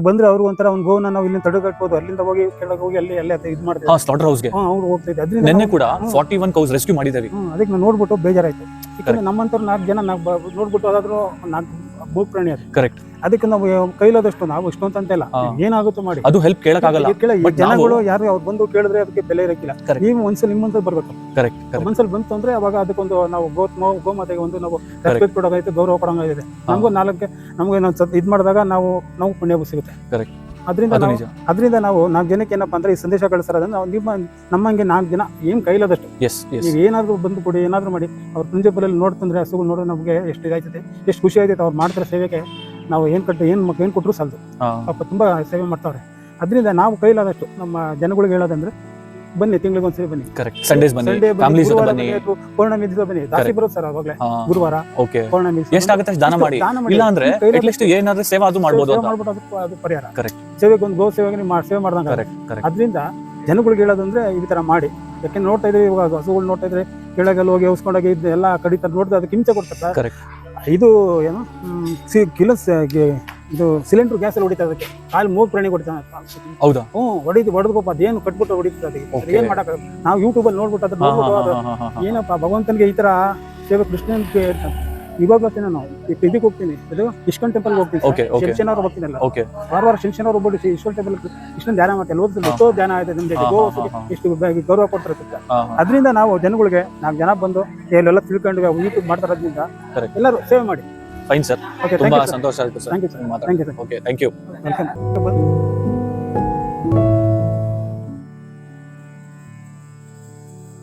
ಬಂದ್ರೆ ಅವ್ರು ಒಂಥರ ಒಂದು ಗೋವನ್ನ ನಾವು ಇಲ್ಲಿ ತಡೆಗಟ್ಬೋದು, ಅಲ್ಲಿಂದ ಹೋಗಿ ಕೆಳಗೆ ಹೋಗಿ ಅಲ್ಲಿ ಅಲ್ಲೇ ಇದು ಮಾಡ್ತೀವಿ. ಸ್ಲಾಟರ್ ಹೌಸ್ಗೆ ಅವ್ರು ಹೋಗ್ತಾ ಇದ್ದೆ. ಅದರಿಂದ ನಿನ್ನೆ ಕೂಡ 41 ಕೌಸ್ ರೆಸ್ಕ್ಯೂ ಮಾಡಿದ್ದೀವಿ. ಅದಕ್ಕೆ ನಾವು ನೋಡ್ಬಿಟ್ಟು ಬೇಜಾರಾಯ್ತು. ಯಾಕಂದ್ರೆ ನಮ್ಮಂತವ್ರು 4 ಜನ ನೋಡ್ಬಿಟ್ಟು ಅದಾದ್ರೂ 4 ಭೂ ಪ್ರಾಣಿ ಅದು. ಕರೆಕ್ಟ್. ಅದಕ್ಕೆ ನಾವು ಕೈಲಾದಷ್ಟು ನಾವು ಇಷ್ಟೊಂತ ಅಂತ ಇಲ್ಲ, ಏನಾಗುತ್ತೋ ಮಾಡಿ ಅದು ಹೆಲ್ಪ್ ಕೇಳಕ್ಕಾಗಲ್ಲ. ಜನಗಳು ಯಾರು ಅವ್ರು ಬಂದು ಕೇಳಿದ್ರೆ ಅದಕ್ಕೆ ಬೆಲೆ ಇರಕ್ಕಿಲ್ಲ. ನೀವು ಒಂದ್ಸಲ ನಿಮ್ಮಂತ ಬರ್ಬೇಕು. ಕರೆಕ್ಟ್. ಒಂದ್ಸಲ ಬಂತು ಅಂದ್ರೆ ಅವಾಗ ಅದಕ್ಕೊಂದು ನಾವು ಗೋಮಾತೆಗೆ ಒಂದು ನಾವು ರೆಸ್ಪೆಕ್ಟ್ ಕೊಡೋದೈತೆ, ಗೌರವ ಕೊಡೋಂಗಿದೆ. ನಮಗೂ ನಮ್ಗೆ ಇದ್ ಮಾಡಿದಾಗ ನಾವು ಪುಣ್ಯ ಸಿಗುತ್ತೆ. ಕರೆಕ್ಟ್. ಅದರಿಂದ ನಾವು 4 ಜನಕ್ಕೆ ಏನಪ್ಪಾ ಅಂದ್ರೆ ಈ ಸಂದೇಶ ಕಳಿಸ್ತಾರೆ. ನಾವು ನಮ್ಮಂಗೆ 4 ಜನ ಏನ್ ಕೈಲಾದಷ್ಟು ನೀವು ಏನಾದ್ರು ಬಂದು ಕೊಡಿ, ಏನಾದ್ರು ಮಾಡಿ. ಅವ್ರ ಪ್ರಿನ್ಸಿಪಲ್ ನೋಡ್ತಂದ್ರೆ ಹಸುಗಳು ನೋಡಿದ್ರೆ ನಮ್ಗೆ ಎಷ್ಟು ಇದಾಯ್ತದೆ, ಎಷ್ಟು ಖುಷಿ ಆಯ್ತೈತೆ. ಅವ್ರು ಮಾಡ್ತಾರೆ ಸೇವೆಗೆ ನಾವು ಏನ್ ಕೊಟ್ಟರು ಸಾಲದು. ಪಾಪ ತುಂಬಾ ಸೇವೆ ಮಾಡ್ತಾವ್ರೆ. ಅದರಿಂದ ನಾವು ಕೈಲಾದಷ್ಟು ನಮ್ಮ ಜನಗಳಿಗೆ ಹೇಳೋದಂದ್ರೆ ಬನ್ನಿ, ತಿಂಗಳಿಗೆ ಒಂದ್ಸರಿ ಬನ್ನಿ. ಸಂಡೇಸ್ ಬನ್ನಿ, ಪೌರ್ಣಮಿ ದಿವಸ ಬನ್ನಿ. ಜಾಸ್ತಿ ಬರುತ್ತೆ ಸರ್ ಅವಾಗಲೇ, ಗುರುವಾರ ಪೌರ್ಣಮಿ ಎಷ್ಟಾಗುತ್ತೆ ದಾನ ಮಾಡಿ. ಇಲ್ಲ ಅಂದ್ರೆ ಅಟ್ಲೀಸ್ಟ್ ಏನಾದ್ರೂ ಸೇವೆ ಅದು ಮಾಡ್ಬೋದು, ಅದು ಪರಿಹಾರ. ಸೇವೆಗೆ ಒಂದು ಗೋ ಸೇವೆಗೆ ನೀವು ಸೇವೆ ಮಾಡ್ದಂಗ. ಅದರಿಂದ ಜನಗಳಿಗೆ ಹೇಳೋದಂದ್ರೆ ಈ ತರ ಮಾಡಿ. ಯಾಕೆಂದ್ರೆ ನೋಡ್ತಾ ಇದ್ರಿ ಇವಾಗ ಹಸುಗಳು ನೋಡ್ತಾ ಇದ್ರೆ ಕೆಳಗೆಲ್ಲ ಹೋಗಿ ಔಸ್ಕೊಂಡೋಗಿ ಎಲ್ಲ ಕಡಿತಾರೆ, ನೋಡಿದ್ರೆ ಅದಕ್ಕೆ ಹಿಂಸೆ ಕೊಡ್ತಾರೆ. ಇದು ಏನು ಇದು ಸಿಲಿಂಡರ್ ಗ್ಯಾಸ್ ಅಲ್ಲಿ ಹೊಡಿತಾ, ಅದಕ್ಕೆ ಕಾಲು 3 ಪ್ರಾಣಿ ಹೊಡಿತಾನೆ. ಹೌದಾ? ಹೊಡೆದಪ್ಪ ಅದೇನು ಕಟ್ಬಿಟ್ಟು ಹೊಡಿತದೆ. ಏನ್ ಮಾಡಕ್ ನಾವು ಯೂಟ್ಯೂಬ್ ಅಲ್ಲಿ ನೋಡ್ಬಿಟ್ಟು ಅದ್ರ ನೋಡ್ಬಿಟ್ಟು ಏನಪ್ಪ ಭಗವಂತನಿಗೆ ಈ ತರ ಸೇವೆ ಕೃಷ್ಣನ್ಗೆ ಇವಾಗ ಬರ್ತೀನಿ. ನಾನು ಇದಕ್ಕೆ ಹೋಗ್ತೀನಿ, ಇದು ಇಸ್ಕಾನ್ ಟೆಂಪಲ್ ಹೋಗ್ತೀನಿ, ಶಿವಶನವ್ರು ಹೋಗ್ತೀನಲ್ಲ, ವಾರ ಶಿವಶನವ್ರು ಒಬ್ಬರು ಇಸ್ಕಾನ್ ಟೆಂಪಲ್ ಇಷ್ಟೊಂದು ಧ್ಯಾನ ಮಾಡ್ತಾರೆ. ಎಷ್ಟೋ ಧ್ಯಾನ ಆಯ್ತು ನಿಮ್ಗೆ, ಇಷ್ಟು ಗೌರವ ಕೊಡ್ತಾರೆ. ಅದರಿಂದ ನಾವು ಜನಗಳಿಗೆ 4 ಜನ ಬಂದು ಎಲ್ಲೆಲ್ಲ ತಿಳ್ಕೊಂಡು ಯೂಟ್ಯೂಬ್ ಮಾಡ್ತಾರೋದ್ರಿಂದ ಎಲ್ಲರೂ ಸೇವೆ ಮಾಡಿ. ಫೈನ್ ಸರ್, ತುಂಬಾ ಸಂತೋಷ ಆಯ್ತು sir. Thank you sir. Okay, thank you.